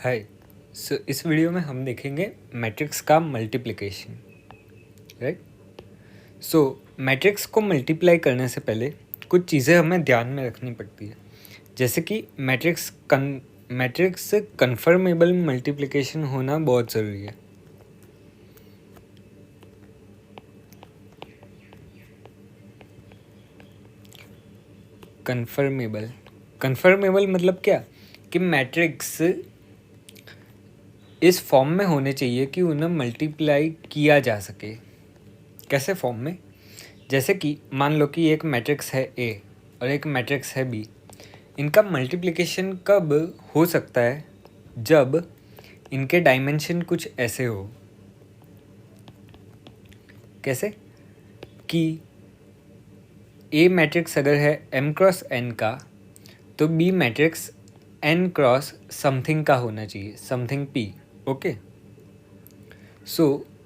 हाय। इस वीडियो में हम देखेंगे मैट्रिक्स का मल्टीप्लिकेशन। राइट। मैट्रिक्स को मल्टीप्लाई करने से पहले कुछ चीज़ें हमें ध्यान में रखनी पड़ती है, जैसे कि मैट्रिक्स से कन्फर्मेबल मल्टीप्लिकेशन होना बहुत ज़रूरी है। कन्फर्मेबल मतलब क्या कि मैट्रिक्स इस फॉर्म में होने चाहिए कि उन्हें मल्टीप्लाई किया जा सके। कैसे फॉर्म में? जैसे कि मान लो कि एक मैट्रिक्स है ए और एक मैट्रिक्स है बी। इनका मल्टीप्लिकेशन कब हो सकता है? जब इनके डायमेंशन कुछ ऐसे हो। कैसे? कि ए मैट्रिक्स अगर है m क्रॉस n का, तो B matrix n cross something का होना चाहिए, समथिंग p। ओके।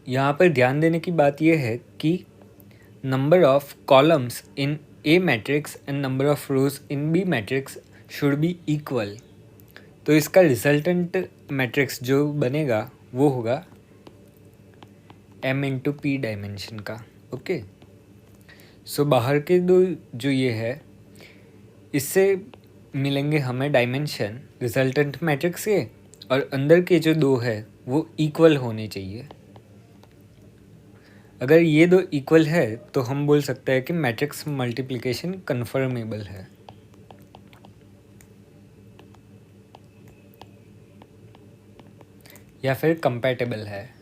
यहाँ पर ध्यान देने की बात यह है कि number of columns in A matrix and number of rows in B matrix should be equal। तो इसका रिजल्टेंट मैट्रिक्स जो बनेगा वो होगा m इंटू पी डायमेंशन का। ओके। बाहर के दो जो ये है, इससे मिलेंगे हमें डायमेंशन रिजल्टेंट मैट्रिक्स के, और अंदर के जो दो है वो इक्वल होने चाहिए। अगर ये दो इक्वल है तो हम बोल सकते हैं कि मैट्रिक्स मल्टीप्लिकेशन कन्फर्मेबल है। या फिर कंपैटिबल है।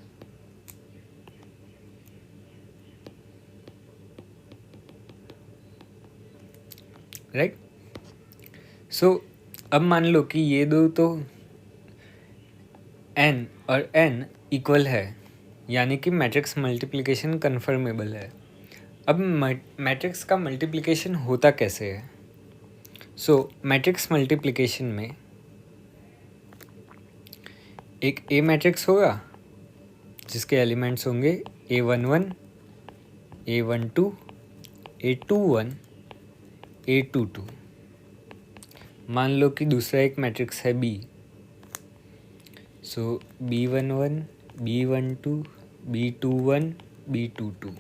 राइट। अब मान लो कि ये दो तो n और n इक्वल है, यानी कि मैट्रिक्स मल्टीप्लिकेशन कन्फर्मेबल है। अब मैट्रिक्स का मल्टीप्लिकेशन होता कैसे है? मैट्रिक्स मल्टीप्लिकेशन में एक ए मैट्रिक्स होगा जिसके एलिमेंट्स होंगे A11, A12, A21, A22। मान लो कि दूसरा एक मैट्रिक्स है B। B11, B12, B21, B22।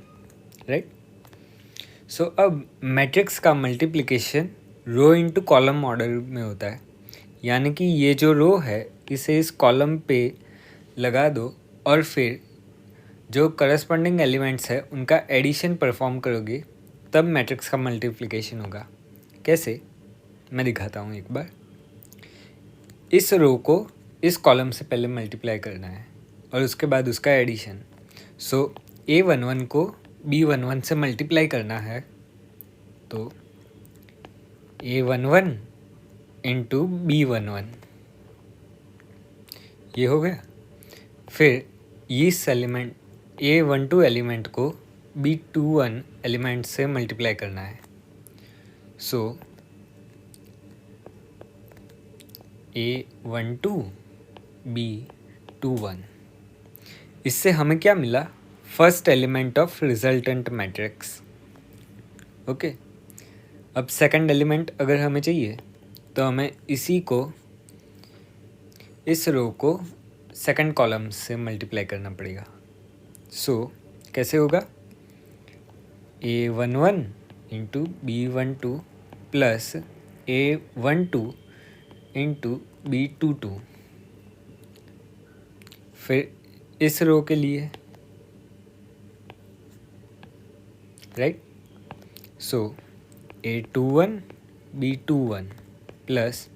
Right. अब मैट्रिक्स का multiplication rho into column order में होता है, यानी कि ये जो रो है इसे इस कॉलम पे लगा दो और फिर जो करस्पॉन्डिंग एलिमेंट्स है उनका एडिशन परफॉर्म करोगे, तब मैट्रिक्स का मल्टीप्लिकेशन होगा। कैसे? मैं दिखाता हूँ एक बार। इस रो को इस कॉलम से पहले मल्टीप्लाई करना है और उसके बाद उसका एडिशन। A11 को B11 से मल्टीप्लाई करना है, तो A11 इंटू B11 ये हो गया। फिर इस एलिमेंट A12 एलिमेंट को B21 एलिमेंट से मल्टीप्लाई करना है। A12 B21। इससे हमें क्या मिला? First element of resultant matrix. Okay. अब सेकंड एलिमेंट अगर हमें चाहिए तो हमें इसी को, इस रो को सेकंड कॉलम से मल्टीप्लाई करना पड़ेगा। कैसे होगा? A11 into B12 plus A12 into B22। फिर इस रो के लिए, राइट। A21 B21 प्लस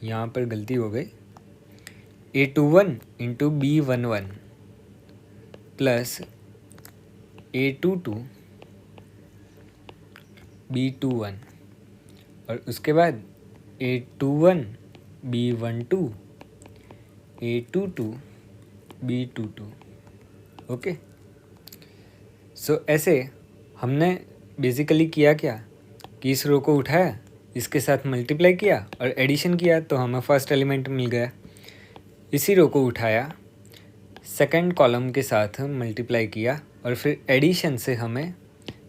यहाँ पर गलती हो गई। A21 into B11 plus A22 B21, और उसके बाद A21 B12 A22 B22। Okay. ऐसे हमने बेसिकली किया क्या कि इस रो को उठाया, इसके साथ मल्टीप्लाई किया और एडिशन किया, तो हमें फर्स्ट एलिमेंट मिल गया। इसी रो को उठाया, सेकंड कॉलम के साथ मल्टीप्लाई किया और फिर एडिशन से हमें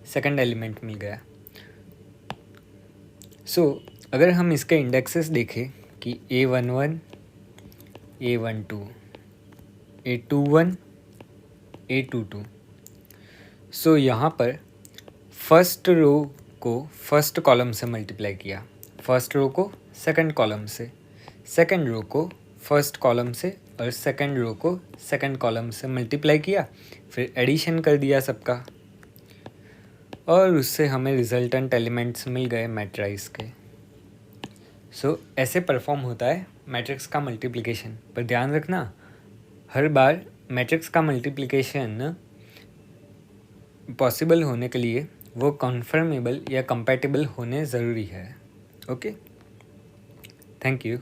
सेकंड एलिमेंट मिल गया। अगर हम इसके इंडेक्सेस देखें कि A11 A12 A21 A22। सो यहाँ पर फर्स्ट रो को फर्स्ट कॉलम से मल्टीप्लाई किया, फर्स्ट रो को सेकंड कॉलम से, सेकंड रो को फर्स्ट कॉलम से और सेकंड रो को सेकंड कॉलम से मल्टीप्लाई किया, फिर एडिशन कर दिया सबका और उससे हमें रिजल्टेंट एलिमेंट्स मिल गए मैट्राइज के। सो ऐसे परफॉर्म होता है मैट्रिक्स का मल्टीप्लिकेशन। पर ध्यान रखना, हर बार मैट्रिक्स का मल्टीप्लिकेशन पॉसिबल होने के लिए वो कन्फर्मेबल या कंपैटिबल होने ज़रूरी है। Okay, thank you.